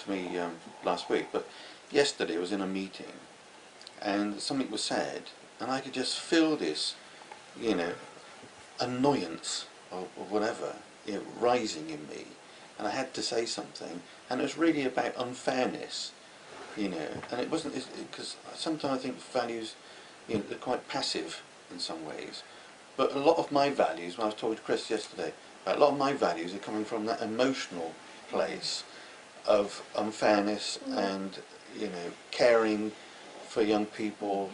to me last week, but yesterday I was in a meeting and something was said and I could just feel this, you know, annoyance or whatever, you know, rising in me, and I had to say something, and it was really about unfairness, you know, and it wasn't, because sometimes I think values, you know, they're quite passive in some ways, but a lot of my values, when I was talking to Chris yesterday, a lot of my values are coming from that emotional place of unfairness and, you know, caring for young people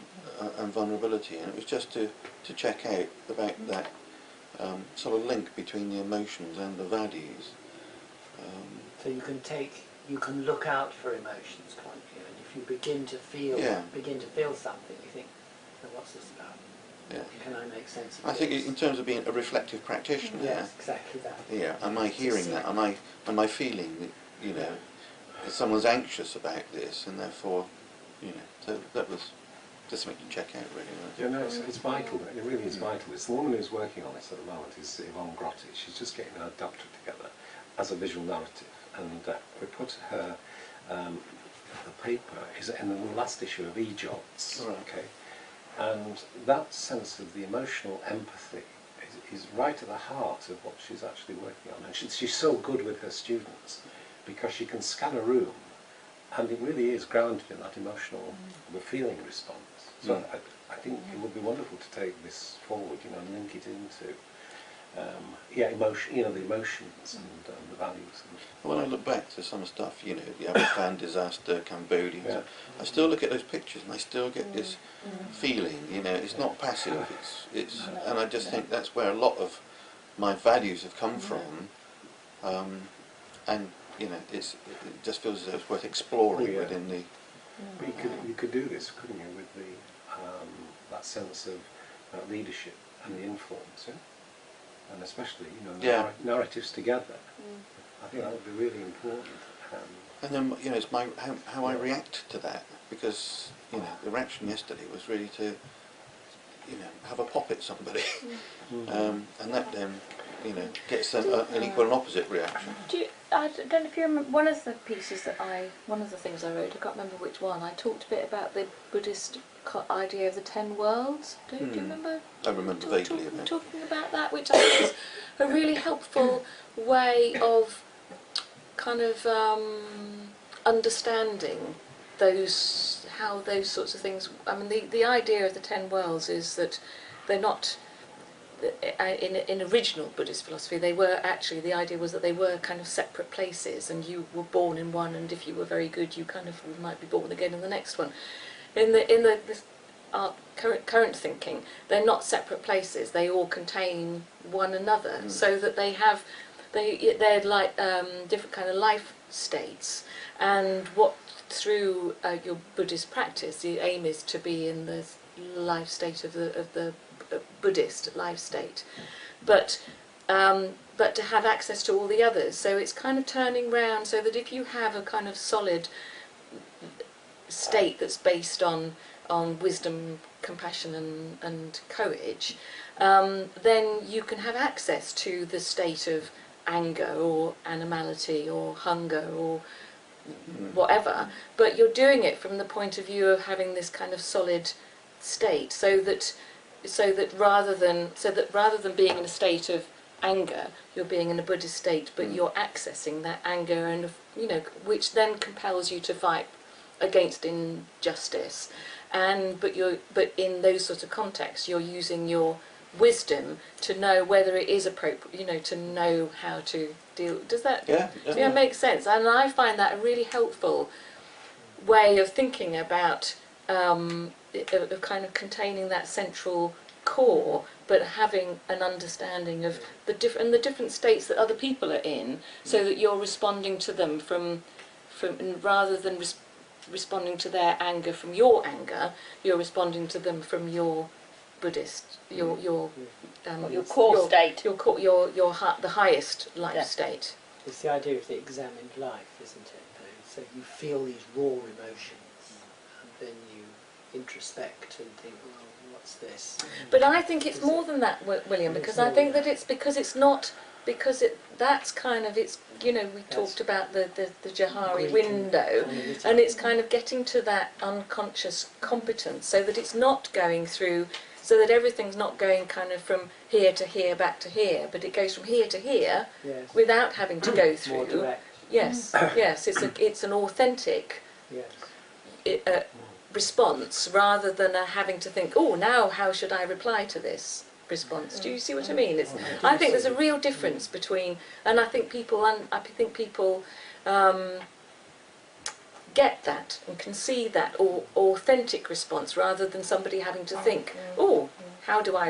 and vulnerability, and it was just to check out about that sort of link between the emotions and the values. So you can look out for emotions, can't you? And if you begin to feel something, you think, oh, what's this about? Yeah. Can I make sense of I this? think in terms of being a reflective practitioner, yes, exactly that. Yeah, am I hearing that? Am I feeling that, you know, that someone's anxious about this, and therefore, you know, so that was just something to check out, really. Yeah, no, it's vital. It really is vital. It's the woman who's working on this at the moment is Yvonne Grotti. She's just getting her doctorate together as a visual narrative, and we put her the paper is in the last issue of E-Jobs. Right. Okay, and that sense of the emotional empathy is right at the heart of what she's actually working on, and she's so good with her students because she can scan a room, and it really is grounded in that emotional, the feeling response. So I think it would be wonderful to take this forward, you know, and link it into, emotion, you know, the emotions and the values. When I look back to some stuff, you know, the Afghan disaster, Cambodia, I still look at those pictures and I still get this feeling, you know, it's not passive, it's, and I just think that's where a lot of my values have come from, and, you know, it just feels as though it's worth exploring within the... But you could do this, couldn't you, with the that sense of leadership and the influence, and especially, you know, narratives together. I think that would be really important. And then, you know, it's how I react to that, because, you know, the reaction yesterday was really to, you know, have a pop at somebody, and that then, you know, gets an equal and opposite reaction. I don't know if you remember, one of the things I wrote, I can't remember which one, I talked a bit about the Buddhist idea of the 10 worlds. Do you remember? I remember vaguely talking about that, which I think is a really helpful way of kind of understanding how those sorts of things. I mean, the idea of the 10 worlds is that they're not. In original Buddhist philosophy, they were actually, the idea was that they were kind of separate places, and you were born in one, and if you were very good, you kind of might be born again in the next one. In this current thinking, they're not separate places. They all contain one another, so that they're like different kind of life states. And what through your Buddhist practice, the aim is to be in the life state of the Buddhist life state, but to have access to all the others. So it's kind of turning round, so that if you have a kind of solid state that's based on wisdom, compassion and courage, then you can have access to the state of anger or animality or hunger or whatever, but you're doing it from the point of view of having this kind of solid state, so that rather than being in a state of anger, you're being in a Buddhist state, but you're accessing that anger, and, you know, which then compels you to fight against injustice. But in those sort of contexts, you're using your wisdom to know whether it is appropriate, you know, to know how to deal. Does that make sense? And I find that a really helpful way of thinking about of kind of containing that central core, but having an understanding of the different states that other people are in, so that you're responding to them from rather than responding to their anger from your anger, you're responding to them from your Buddhist, your core state, the highest life state. It's the idea of the examined life, isn't it? So you feel these raw emotions, and then you introspect and think, well, what's this? But I think it's more than that, William, because I think that it's because it's not because that's kind of, it's, you know, we talked about the Johari Greek window, kind of and it's kind of getting to that unconscious competence, so that it's not going through, so that everything's not going kind of from here to here, back to here, but it goes from here to here yes. without having to go More through. direct. Yes, yes, it's an authentic Yes. response, rather than having to think, oh, now how should I reply to this response? Do you see what I mean? It's, I think there's a real difference between, and I think people get that and can see that authentic response, rather than somebody having to think, oh, how do I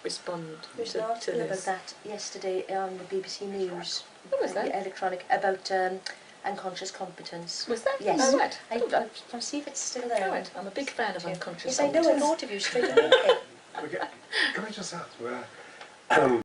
respond There's to an article about this? that yesterday on the BBC News. What was that? Electronic, about unconscious competence. Was that? Yes. Oh, right. I'll see if it's still there. Right. I'm a big fan of unconscious Yes, I know. I competence. thought of you straight away. Okay. Can I just ask where